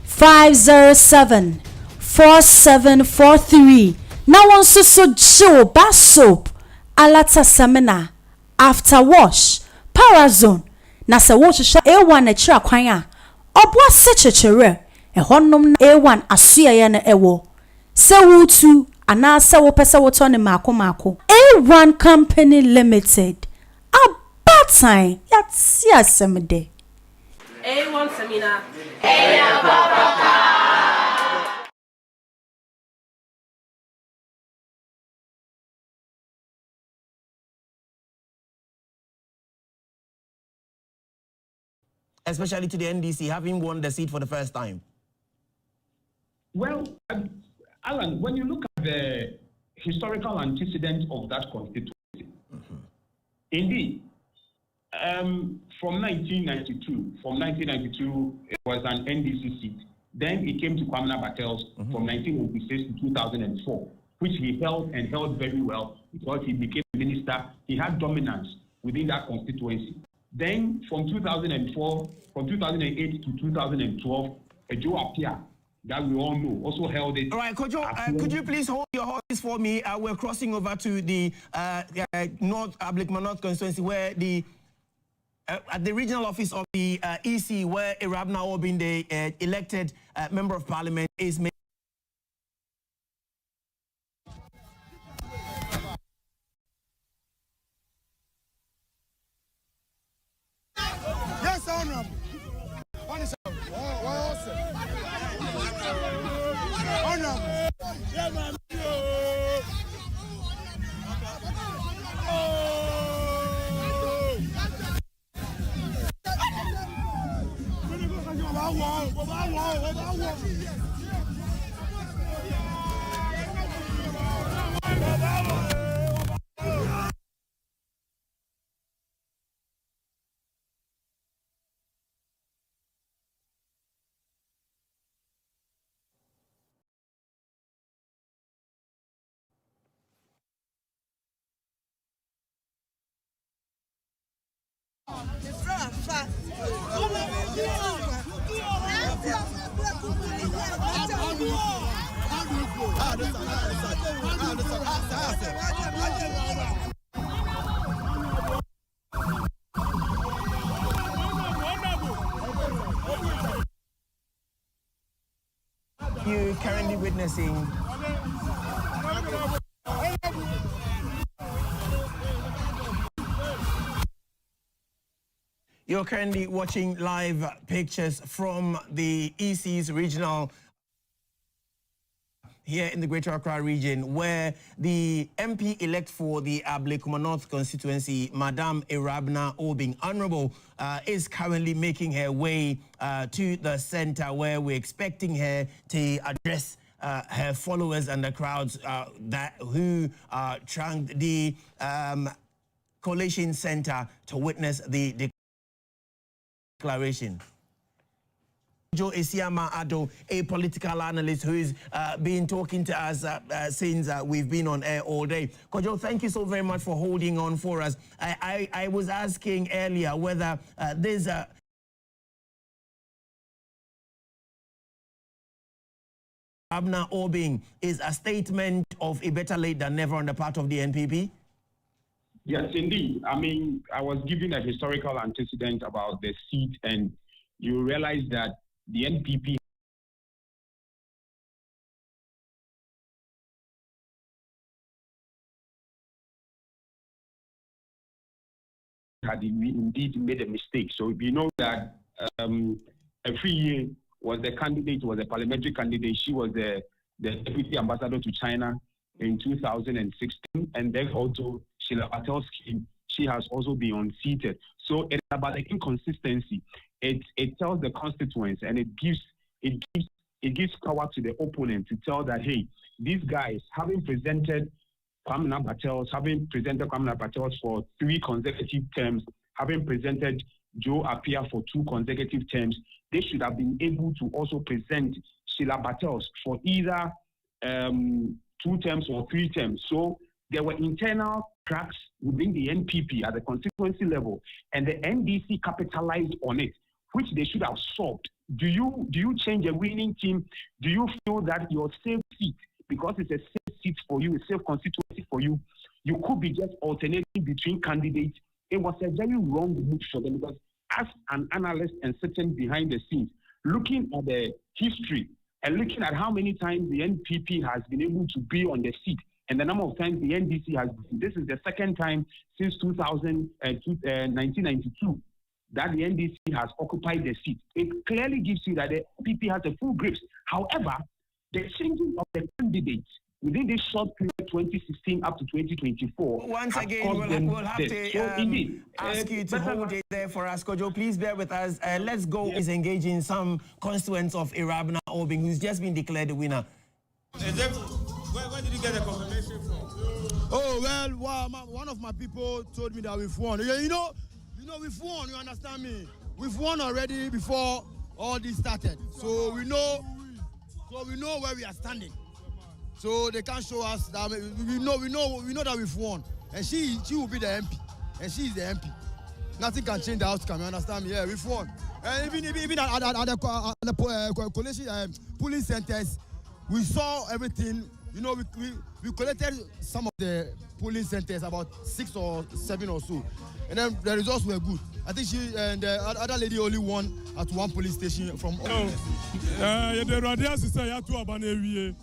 507 4743 na wonso so Joe Bar Soap Alata Samina After Wash Parazone na se wo hwehwe A1 na kira kwan a obwa se chechere ehonnom A1 asuya ye na ewo se wutu ana se wo pese wo to ne mako A1 Company Limited abatai yati asemde A1 Semina especially to the NDC, having won the seat for the first time? Well, Alan, when you look at the historical antecedent of that constituency, indeed, from 1992, it was an NDC seat. Then it came to Kwamina Batel's from 1996 to 2004, which he held and held very well because he became minister. He had dominance within that constituency. Then from 2004, from 2008 to 2012, Joe Apia, that we all know, also held it. All right, could you please hold your horses for me? We're crossing over to the North Ablekuma North constituency, where the at the regional office of the EC, where Irabna Obin, the elected member of parliament, is made. Yes, Honorable. What is up? Honorable. Yeah, man. You currently witnessing You're currently watching live pictures from the EC's regional here in the Greater Accra region, where the MP-elect for the Ablekuma North constituency, Madam Irabna Obing, Honorable, is currently making her way to the center, where we're expecting her to address her followers and the crowds who thronged the collation center to witness the declaration. Joe Esiama Ado, a political analyst who's been talking to us since we've been on air all day. Kojo, thank you so very much for holding on for us. I was asking earlier whether this Abna Obing is a statement of a better late than never on the part of the NPP? Yes, indeed. I mean, I was given a historical antecedent about the seat, and you realize that the NPP had indeed made a mistake. So we know that every year was the candidate, was a parliamentary candidate. She was the deputy ambassador to China in 2016, and then also Sheila Patel's scheme, she has also been unseated. So it's about the inconsistency. It tells the constituents, and it gives it gives power to the opponent to tell that, hey, these guys, having presented Kwame Patel's for 3 consecutive terms, having presented Joe Appiah for 2 consecutive terms, they should have been able to also present Sheila Patel's for either 2 terms or 3 terms. So there were internal cracks within the NPP at the constituency level, and the NDC capitalized on it, which they should have solved. Do you change a winning team? Do you feel that your safe seat, because it's a safe seat for you, a safe constituency for you, you could be just alternating between candidates? It was a very wrong move for them, because as an analyst and sitting behind the scenes, looking at the history and looking at how many times the NPP has been able to be on the seat and the number of times the NDC has been, this is the second time since 1992 that the NDC has occupied the seat. It clearly gives you that the NPP has a full grip. However, the changing of the candidates within this short period, 2016 up to 2024. Once again, we'll have to ask you to hold it there for us. Kojo, please bear with us. Let's go. Is engaging some constituents of Irabna Obing, who's just been declared the winner. Where did you get the confirmation from? Oh, well, one of my people told me that we've won. You know, we've won, you understand me? We've won already before all this started. So we know where we are standing. So they can't show us that we know that we've won. And she will be the MP. And she is the MP. Nothing can change the outcome, you understand me? Yeah, we've won. And even at the collation polling centers, we saw everything. You know, we collected some of the polling centers, about 6 or 7 or so. And then the results were good. I think she and the other lady only won at 1 police station from all. The radius is a to Abanewie.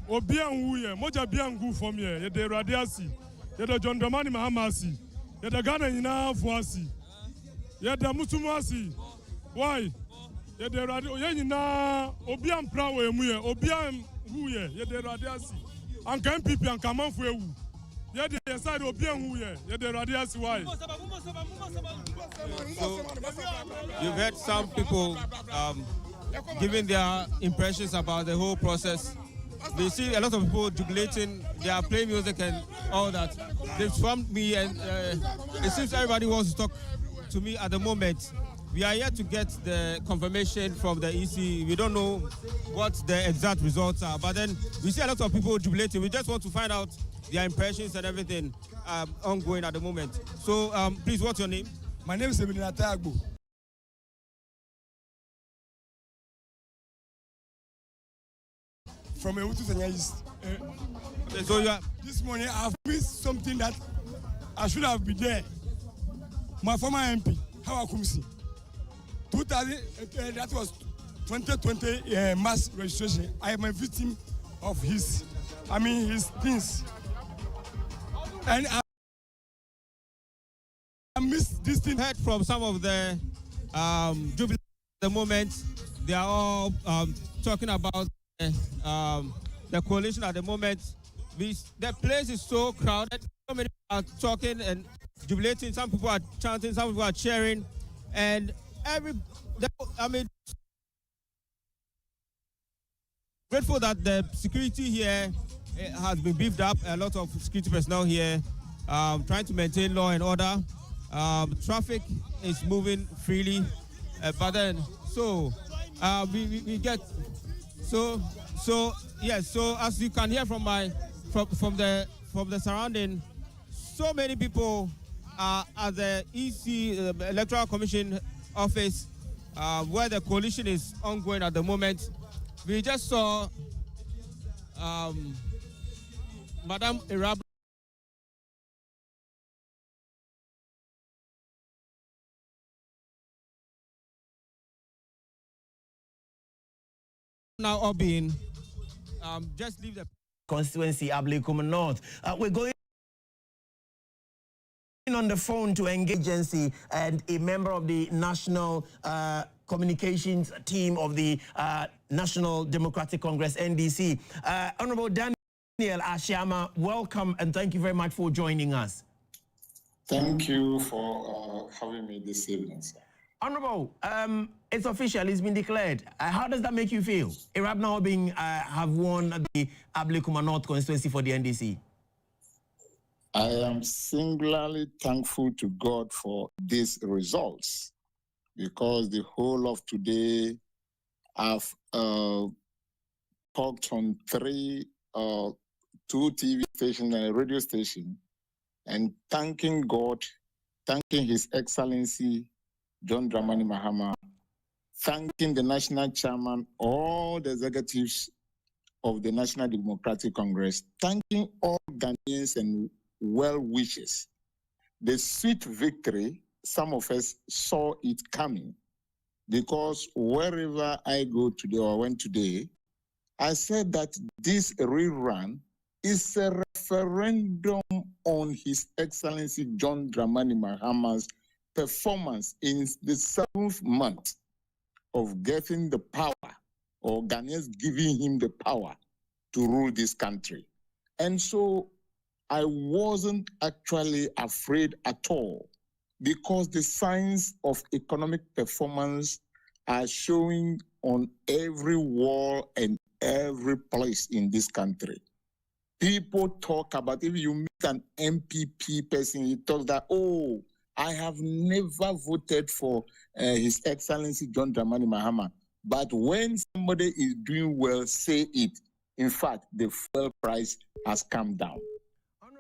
Obianguye, Moja Biangu from here, the radiasi, the John Dramani Mahamasi, the Ghana in Fuasi, the Musumasi. Why? The radio Yenina, Obian Prawe, Obian Huye, the radiasi, and can people and come on for you. Yet the side of Bianguye, the radiasi. Why? So, you've heard some people giving their impressions about the whole process. We see a lot of people jubilating, they are playing music and all that. They've swamped me, and it seems everybody wants to talk to me at the moment. We are yet to get the confirmation from the EC. We don't know what the exact results are, but then we see a lot of people jubilating. We just want to find out their impressions and everything ongoing at the moment. So please, what's your name? My name is Eminata Agbo. From Ewutu Senya East. So this morning I've missed something that I should have been there. My former MP, Hawa Kumsi. 2000, that was 2020 mass registration. I am a victim of his things. And I missed this thing. Heard from some of the jubilees at the moment. They are all talking about the coalition at the moment. The place is so crowded. So many people are talking and jubilating. Some people are chanting. Some people are cheering. And grateful that the security here has been beefed up. A lot of security personnel here trying to maintain law and order. Traffic is moving freely. But then, we get yes. So as you can hear from the surrounding, so many people are at the EC Electoral Commission office where the coalition is ongoing at the moment. We just saw Madam Irabna now Obing. Just leave the constituency Ablekuma North. We're going on the phone to engage agency and a member of the national communications team of the National Democratic Congress, NDC. Honorable Daniel Ashiama, welcome and thank you very much for joining us. Thank you for having me this evening, sir. Honorable, it's official, it's been declared. How does that make you feel? Erabna Obing have won the Ablekuma North constituency for the NDC. I am singularly thankful to God for these results because the whole of today I've talked on two TV stations and a radio station and thanking God, thanking His Excellency John Dramani Mahama, thanking the national chairman, all the executives of the National Democratic Congress, thanking all Ghanaians and well-wishers. The sweet victory, some of us saw it coming because wherever I go today or went today, I said that this rerun is a referendum on His Excellency John Dramani Mahama's performance in the 7th month of getting the power, or Ghanaians giving him the power to rule this country. And so I wasn't actually afraid at all because the signs of economic performance are showing on every wall and every place in this country. People talk about, if you meet an MPP person, he talks that, oh, I have never voted for His Excellency John Dramani Mahama. But when somebody is doing well, say it. In fact, the fuel price has come down.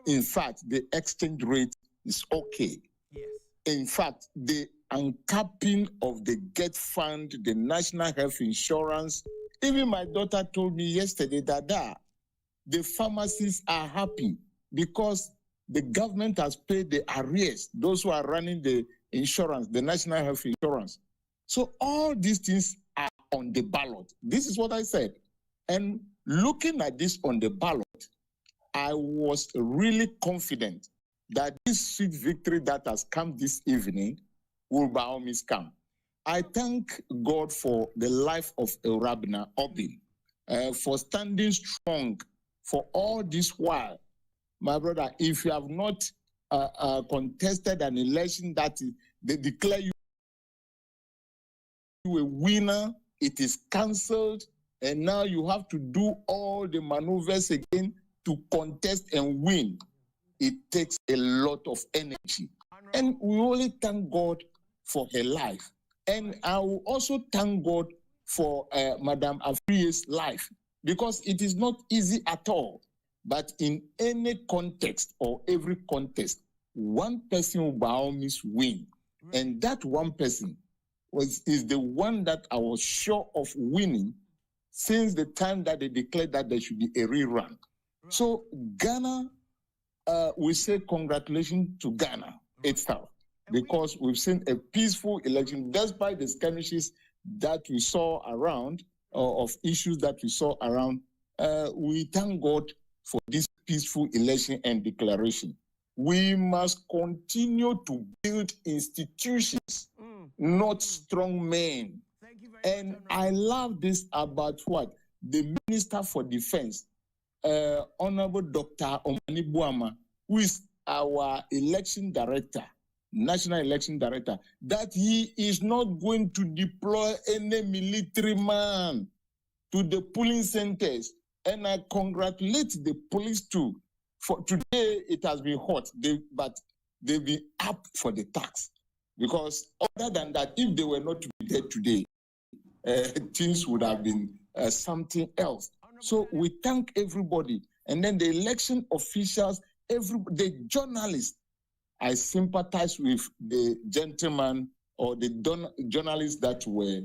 In fact, the exchange rate is okay. Yes. In fact, the uncapping of the GET fund, the National Health Insurance, even my daughter told me yesterday that the pharmacists are happy because the government has paid the arrears, those who are running the insurance, the National Health Insurance. So all these things are on the ballot. This is what I said. And looking at this on the ballot, I was really confident that this sweet victory that has come this evening will by all means come. I thank God for the life of Erabna Obing, for standing strong for all this while. My brother, if you have not contested an election that they declare you a winner, it is cancelled, and now you have to do all the maneuvers again to contest and win. It takes a lot of energy. And we only thank God for her life. And I will also thank God for Madame Afriye's life, because it is not easy at all. But in any context or every contest, one person will by all means win. And that one person is the one that I was sure of winning since the time that they declared that there should be a rerun. So Ghana, we say congratulations to Ghana itself, because we've seen a peaceful election despite the skirmishes that we saw around, of issues that we saw around. We thank God for this peaceful election and declaration. We must continue to build institutions, not strong men. And I love this about what? The Minister for Defense, Honorable Dr. Omani Buama, who is our election director, national election director, that he is not going to deploy any military man to the polling centers. And I congratulate the police too. For today, it has been hot, but they've been up for the tax. Because other than that, if they were not to be there today, things would have been something else. So we thank everybody. And then the election officials, the journalists. I sympathize with the gentleman or the journalists that were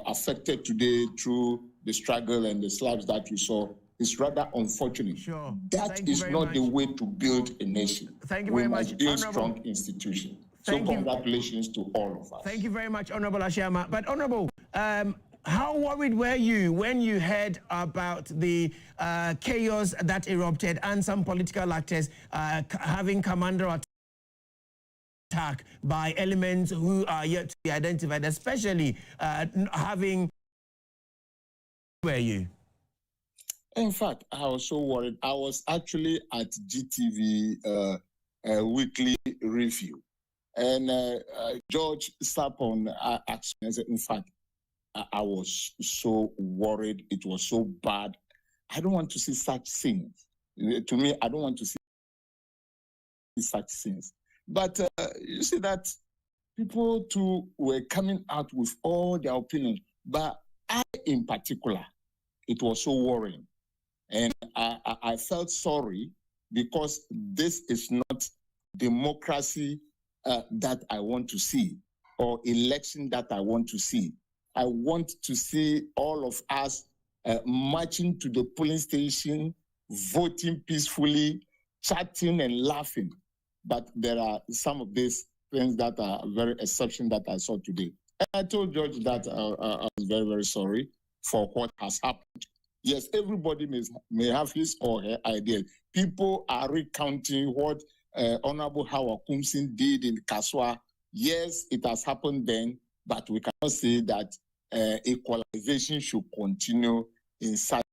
affected today through the struggle and the slabs that we saw. It's rather unfortunate. Sure. That is not the way to build a nation. Thank you very much. We must build strong institutions. So congratulations to all of us. Thank you very much, Honorable Ashama. But Honorable, how worried were you when you heard about the chaos that erupted and some political actors having commander attack by elements who are yet to be identified, especially having... Were you? In fact, I was so worried. I was actually at GTV weekly review. And George Sapon asked me, in fact, I was so worried. It was so bad. I don't want to see such things. To me, I don't want to see such things. But you see that people too were coming out with all their opinions. But I, in particular, it was so worrying. And I felt sorry because this is not democracy that I want to see or election that I want to see. I want to see all of us marching to the polling station, voting peacefully, chatting and laughing. But there are some of these things that are very exceptional that I saw today. And I told George that I was very, very sorry for what has happened. Yes, everybody may have his or her ideas. People are recounting what Honorable Howard Kumsin did in Kaswa. Yes, it has happened then, but we cannot say that equalization should continue in such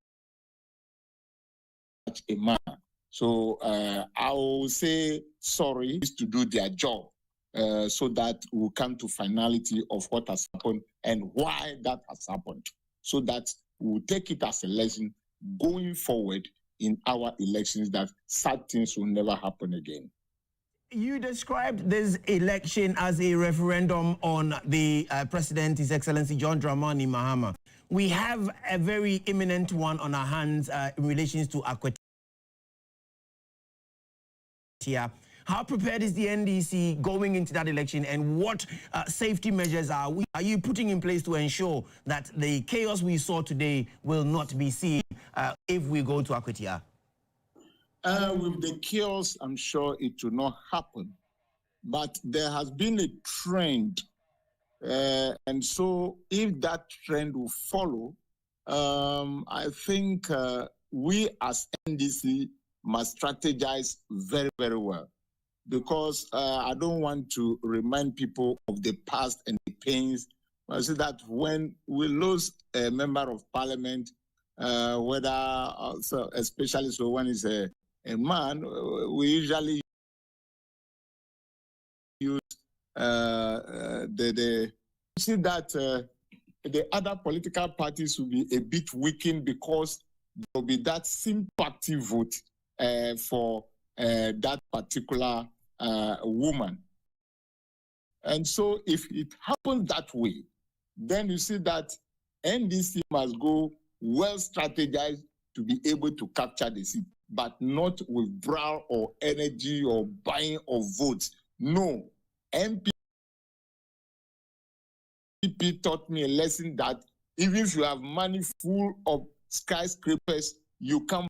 a manner. So I will say sorry is to do their job so that we'll come to finality of what has happened and why that has happened, so that we'll take it as a lesson going forward in our elections that such things will never happen again. You described this election as a referendum on the President, His Excellency John Dramani Mahama. We have a very imminent one on our hands in relation to Akwatia. How prepared is the NDC going into that election, and what safety measures are you putting in place to ensure that the chaos we saw today will not be seen if we go to Akwatia? With the chaos, I'm sure it will not happen. But there has been a trend. And so if that trend will follow, I think we as NDC must strategize very, very well. Because I don't want to remind people of the past and the pains. I see that when we lose a member of parliament, especially so when it's a man, we usually use see that the other political parties will be a bit weakened because there will be that sympathy vote for that particular woman. And so if it happens that way, then you see that NDC must go well strategized to be able to capture the seat, but not with brow or energy or buying of votes. No. MPP taught me a lesson that even if you have money full of skyscrapers, you can't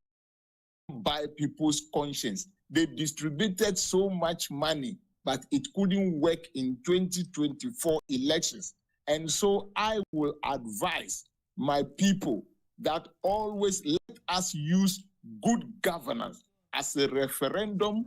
buy people's conscience. They distributed so much money, but it couldn't work in 2024 elections. And so I will advise my people that always let us use good governance as a referendum